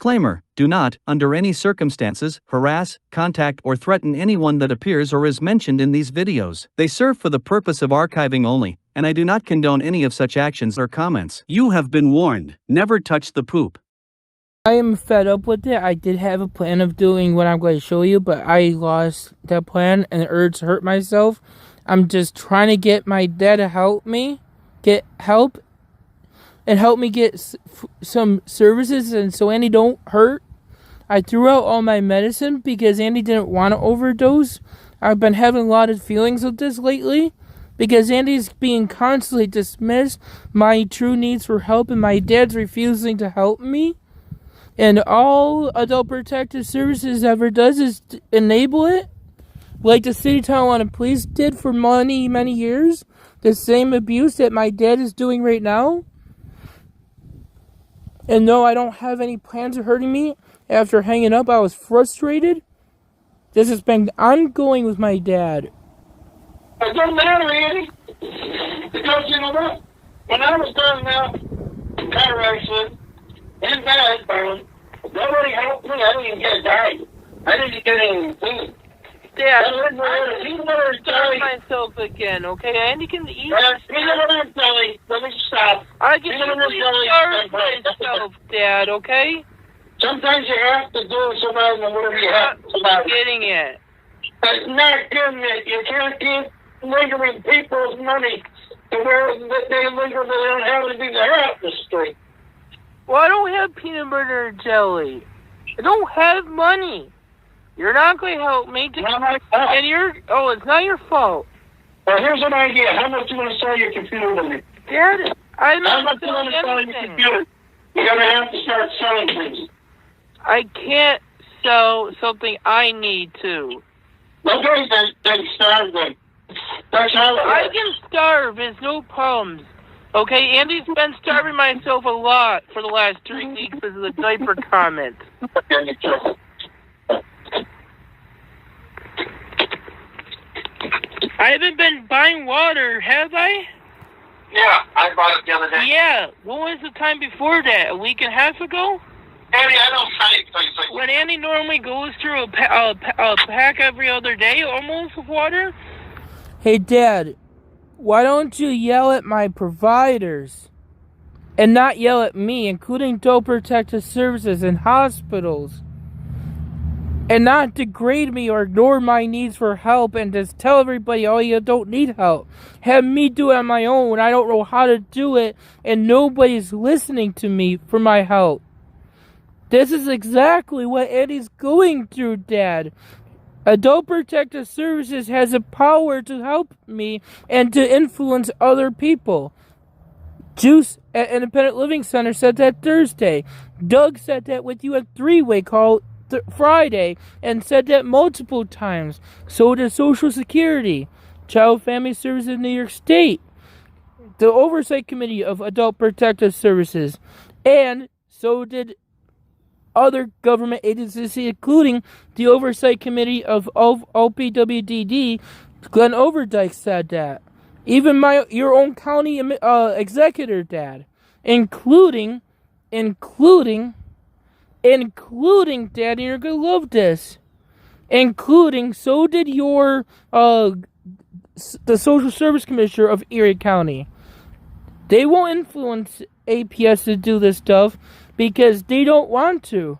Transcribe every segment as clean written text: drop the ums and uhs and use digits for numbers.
Disclaimer: do not, under any circumstances, harass, contact, or threaten anyone that appears or is mentioned in these videos. They serve for the purpose of archiving only, and I do not condone any of such actions or comments. You have been warned. Never touch the poop. I am fed up with it. I did have a plan of doing what I'm going to show you, but I lost that plan and the urge to hurt myself. I'm just trying to get my dad to help me get help and help me get some services, and so Andy don't hurt. I threw out all my medicine because Andy didn't want to overdose. I've been having a lot of feelings of this lately because Andy's being constantly dismissed my true needs for help, and my dad's refusing to help me. And all Adult Protective Services ever does is enable it, like the City Tonawanda Police did for many years. The same abuse that my dad is doing right now. And no, I don't have any plans of hurting me. After hanging up, I was frustrated. This has been ongoing with my dad. It doesn't matter, Andy. Because you know what? When I was going out car accident in bed, nobody helped me. I didn't even get a dime. I didn't get any food. Dad, I starve myself again, okay? Andy can eat peanut butter and jelly. Let me stop. I can starve myself, Dad, okay? Sometimes you have to do something whatever you have to survive. Getting it. That's not getting it. You can't keep lingering people's money to where they linger, they don't have anything to have the street. Well, I don't have peanut butter and jelly. I don't have money. You're not going to help me. Not my fault. And it's not your fault. Well, here's an idea. How much you want to sell your computer to me? Dad, I'm How not much you want to sell your anything. computer? You're going to have to start selling things. I can't sell something I need to. Okay, then starve them. That's how I can starve. There's no problems. Okay, Andy's been starving myself a lot for the last 3 weeks because of the diaper comment. I haven't been buying water, have I? Yeah, I bought it the other day. Yeah. What was the time before that? A week and a half ago? Andy, I don't say things like When Andy normally goes through a pack every other day, almost, of water? Hey, Dad, why don't you yell at my providers and not yell at me, including Adult Protective Services and hospitals, and not degrade me or ignore my needs for help and just tell everybody, oh, you don't need help. Have me do it on my own when I don't know how to do it and nobody's listening to me for my help. This is exactly what Andy's going through, Dad. Adult Protective Services has the power to help me and to influence other people. Juice at Independent Living Center said that Thursday. Doug said that with you at three-way call Friday and said that multiple times. So did Social Security, Child Family Services in New York State, the Oversight Committee of Adult Protective Services, and so did other government agencies, including the Oversight Committee of OPWDD. Glenn Overdyke said that. Even your own county executor, Dad, including, Dad, and you're gonna love this, so did your the Social Service Commissioner of Erie County. They won't influence APS to do this stuff because they don't want to.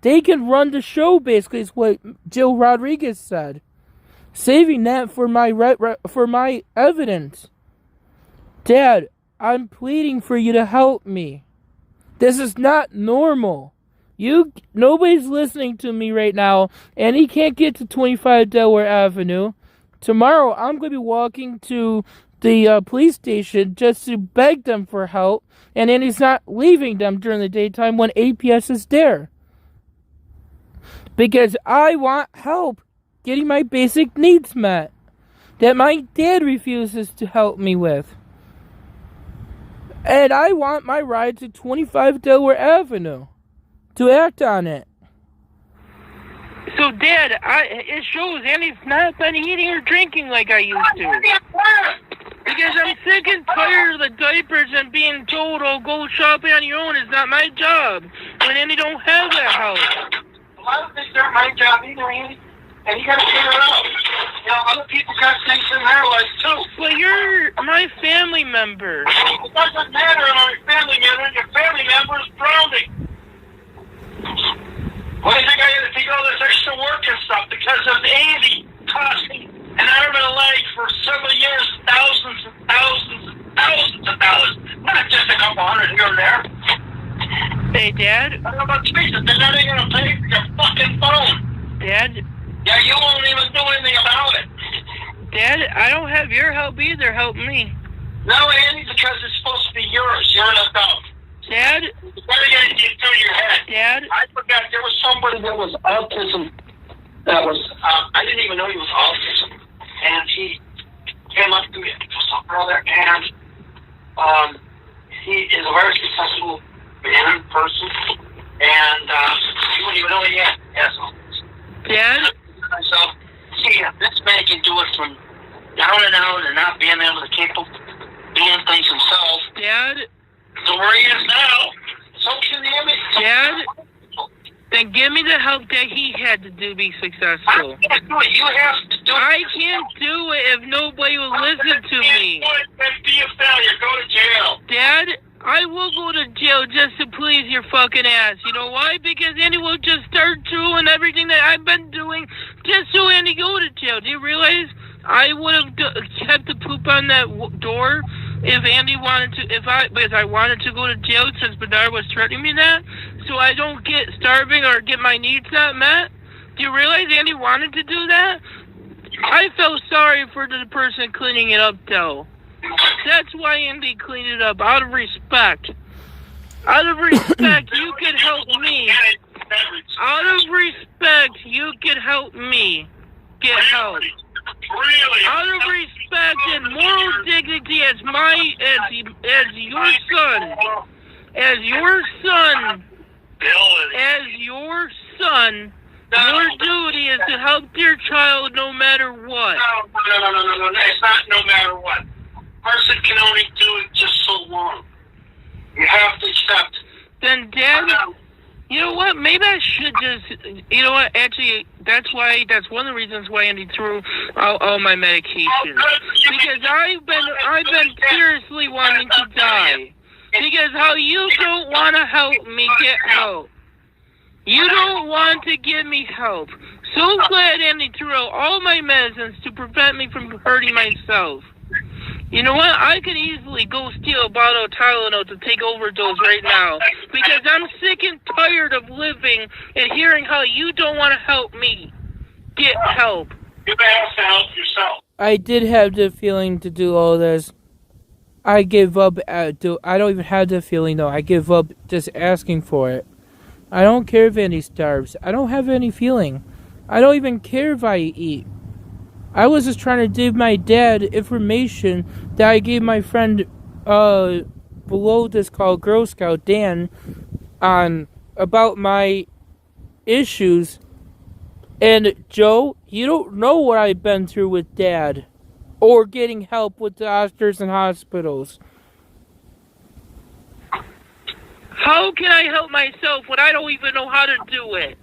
They can run the show, basically, is what Jill Rodriguez said. Saving that for my evidence. Dad, I'm pleading for you to help me. This is not normal. Nobody's listening to me right now, and he can't get to 25 Delaware Avenue. Tomorrow, I'm going to be walking to the police station just to beg them for help, and then he's not leaving them during the daytime when APS is there. Because I want help getting my basic needs met that my dad refuses to help me with. And I want my ride to 25 Delaware Avenue to act on it. So, Dad, it shows Andy's not been eating or drinking like I used to. Because I'm sick and tired of the diapers and being told, oh, go shopping on your own. It's not my job. When Andy don't have that help. A lot of things aren't my job either, Andy. And you gotta figure it out. You know, other people got things in their lives too. But you're my family member. It doesn't matter if you're a family member. Your family member is drowning. Why do you think I had to take all this extra work and stuff? Because of Andy costing an arm and a leg for several years, thousands and thousands and thousands of dollars. Not just a couple hundred here and there. Hey, Dad? I don't know about Jesus. They're not even gonna pay for your fucking phone. Dad? Yeah, you won't even do anything about it. Dad, I don't have your help either. Help me. No, Andy, because it's supposed to be yours. You're an adult. Dad? You better get it through your head. Dad? I forgot there was somebody that was autism. That was, I didn't even know he was autism. And he came up to me, saw brother, and he is a very successful man, person, and you wouldn't even know he has autism. Dad? So, see, this man can do it from down and out and not being able to keep doing things himself. Dad? So where he is now, so can the image. Dad? Then give me the help that he had to do to be successful. I can't do it. You have to do it. I can't do it if nobody will listen to me. Then be a failure. Go to jail. Dad, I will go to jail just to please your fucking ass. You know why? Because Andy will just start doing everything that I've been doing just so Andy go to jail. Do you realize I would have kept the poop on that door if Andy wanted to, because I wanted to go to jail since Bernard was threatening me that, so I don't get starving or get my needs not met. Do you realize Andy wanted to do that? I felt sorry for the person cleaning it up, though. That's why Andy cleaned it up, out of respect. Out of respect, you could help me. Out of respect, you could help me get help. Really? Out of respect and moral dignity as your son, your duty is to help your child no matter what. No. It's not no matter what. Person can only do it just so long. You have to accept. Then, Dad, you know what? Maybe I should just. You know what? Actually, that's one of the reasons why Andy threw out all my medications. Because I've been seriously wanting to die. Because how you don't want to help me get help. You don't want to give me help. So glad Andy threw out all my medicines to prevent me from hurting myself. You know what? I could easily go steal a bottle of Tylenol to take overdose right now. Because I'm sick and tired of living and hearing how you don't want to help me get help. You have to help yourself. I did have the feeling to do all this. I give up. I don't even have the feeling, though. I give up just asking for it. I don't care if Andy starves. I don't have any feeling. I don't even care if I eat. I was just trying to give my dad information that I gave my friend below this called Girl Scout Dan on about my issues. And Joe, you don't know what I've been through with Dad or getting help with doctors and hospitals. How can I help myself when I don't even know how to do it?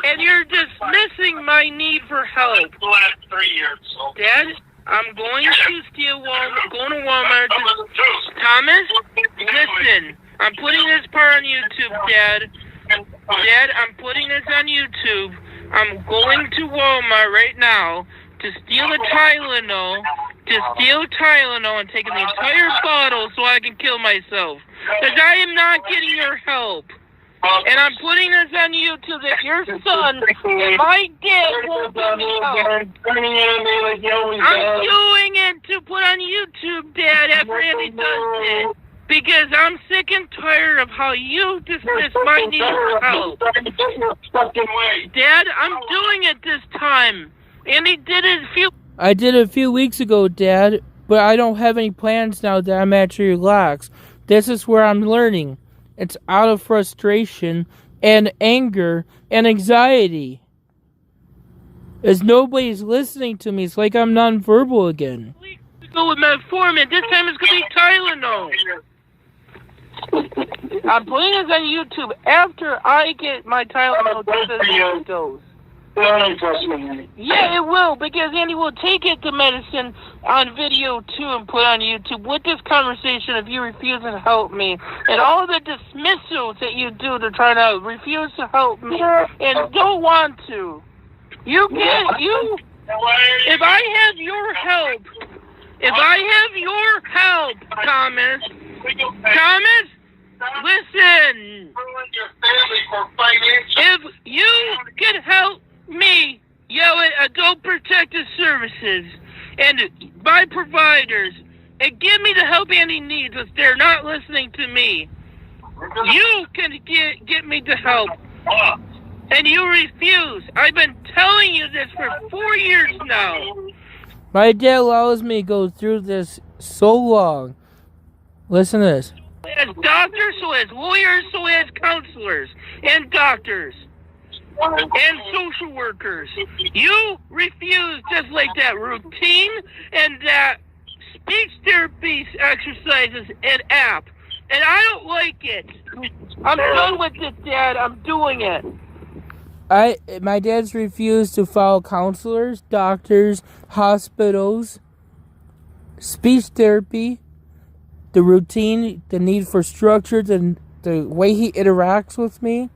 And you're dismissing my need for help. The last 3 years. So. Dad, I'm going to going to Walmart. Thomas, listen. I'm putting this part on YouTube, Dad. Dad, I'm putting this on YouTube. I'm going to Walmart right now to steal the Tylenol. And taking the entire bottle so I can kill myself. Because I am not getting your help. And I'm putting this on YouTube that your son and my dad won't give me help. I'm doing it to put on YouTube, Dad, after Andy does it. Because I'm sick and tired of how you dismiss my need for help. Dad, I'm doing it this time. Andy did it I did it a few weeks ago, Dad, but I don't have any plans now that I'm actually relaxed. This is where I'm learning. It's out of frustration and anger and anxiety. As nobody's listening to me, it's like I'm nonverbal again. Go with metformin. This time it's gonna be Tylenol. I'm putting this on YouTube after I get my Tylenol dose. Yeah, it will, because Andy will take it to medicine on video too and put on YouTube with this conversation if you refuse to help me. And all the dismissals that you do to try to refuse to help me and don't want to. If I have your help, Thomas, listen. If you can help me yell at Adult Protective Services and my providers and give me the help Andy needs if they're not listening to me, you can get me the help. And you refuse. I've been telling you this for 4 years now. My dad allows me to go through this so long. Listen to this. As doctors, so as lawyers, so as counselors, and doctors, and social workers. You refuse just like that routine and that speech therapy exercises and app. And I don't like it. I'm done with it, Dad. I'm doing it. My dad's refused to follow counselors, doctors, hospitals, speech therapy, the routine, the need for structure, the way he interacts with me,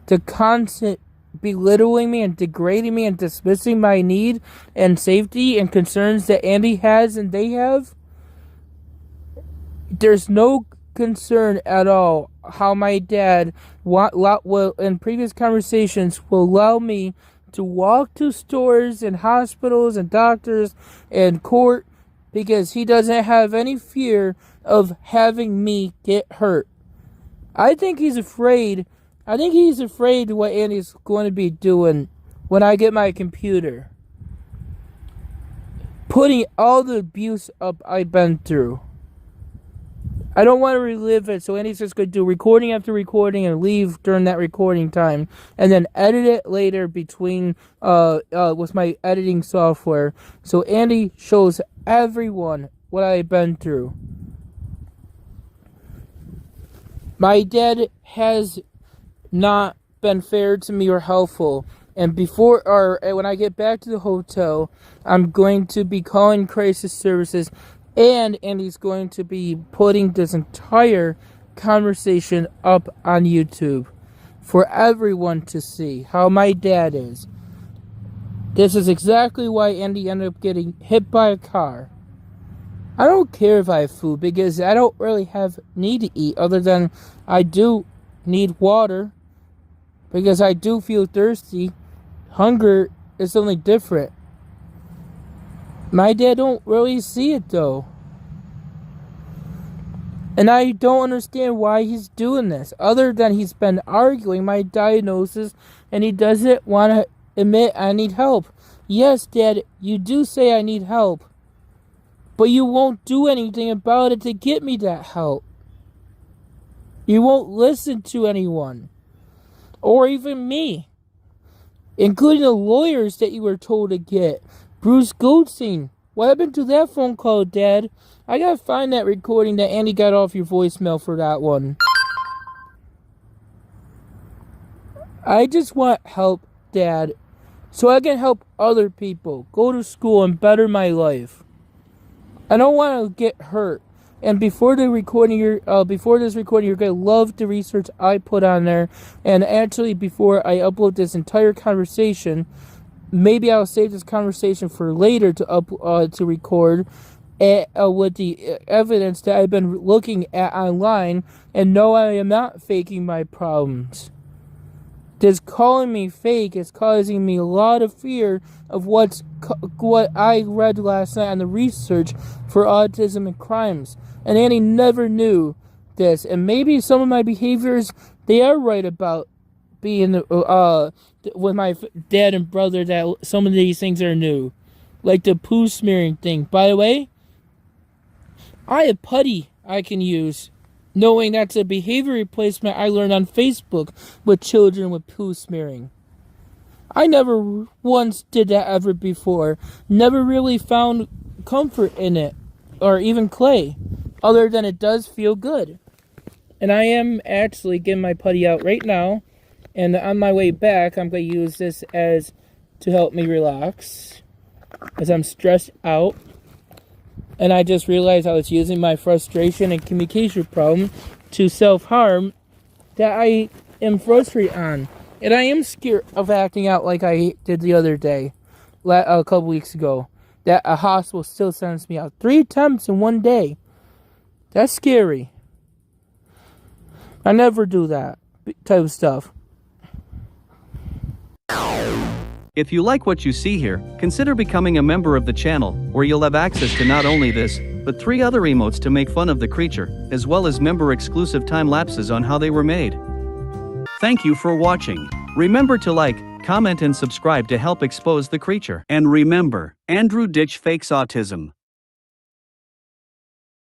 the constant belittling me and degrading me and dismissing my need and safety and concerns that Andy has and they have. There's no concern at all how my dad will in previous conversations will allow me to walk to stores and hospitals and doctors and court because he doesn't have any fear of having me get hurt. I think he's afraid what Andy's going to be doing when I get my computer. Putting all the abuse up I've been through. I don't want to relive it, so Andy's just going to do recording after recording and leave during that recording time, and then edit it later between with my editing software. So Andy shows everyone what I've been through. My dad has not been fair to me or helpful, and when I get back to the hotel, I'm going to be calling crisis services. And Andy's going to be putting this entire conversation up on YouTube for everyone to see how my dad is. This is exactly why Andy ended up getting hit by a car. I don't care if I have food because I don't really need to eat other than I do need water because I do feel thirsty. Hunger is something different. My dad don't really see it though. And I don't understand why he's doing this. Other than he's been arguing my diagnosis and he doesn't want to admit I need help. Yes, Dad, you do say I need help. But you won't do anything about it to get me that help. You won't listen to anyone. Or even me. Including the lawyers that you were told to get. Bruce Goldstein. What happened to that phone call, Dad? I gotta find that recording that Andy got off your voicemail for that one. I just want help, Dad, so I can help other people, go to school, and better my life. I don't want to get hurt. And before this recording, you're gonna love the research I put on there. And actually, before I upload this entire conversation, maybe I'll save this conversation for later to record with the evidence that I've been looking at online, and no, I am not faking my problems. This calling me fake is causing me a lot of fear of what I read last night on the research for autism and crimes. And Annie never knew this. And maybe some of my behaviors, they are right about being with my dad and brother, that some of these things are new. Like the poo smearing thing. By the way, I have putty I can use, knowing that's a behavior replacement I learned on Facebook with children with poo smearing. I never once did that ever before. Never really found comfort in it, or even clay, other than it does feel good. And I am actually getting my putty out right now, and on my way back, I'm going to use this to help me relax, as I'm stressed out. And I just realized I was using my frustration and communication problem to self-harm that I am frustrated on. And I am scared of acting out like I did the other day, a couple weeks ago. That a hospital still sends me out 3 attempts in one day. That's scary. I never do that type of stuff. If you like what you see here, consider becoming a member of the channel, where you'll have access to not only this, but 3 other emotes to make fun of the creature, as well as member-exclusive time lapses on how they were made. Thank you for watching. Remember to like, comment and subscribe to help expose the creature. And remember, Andrew Ditch fakes autism.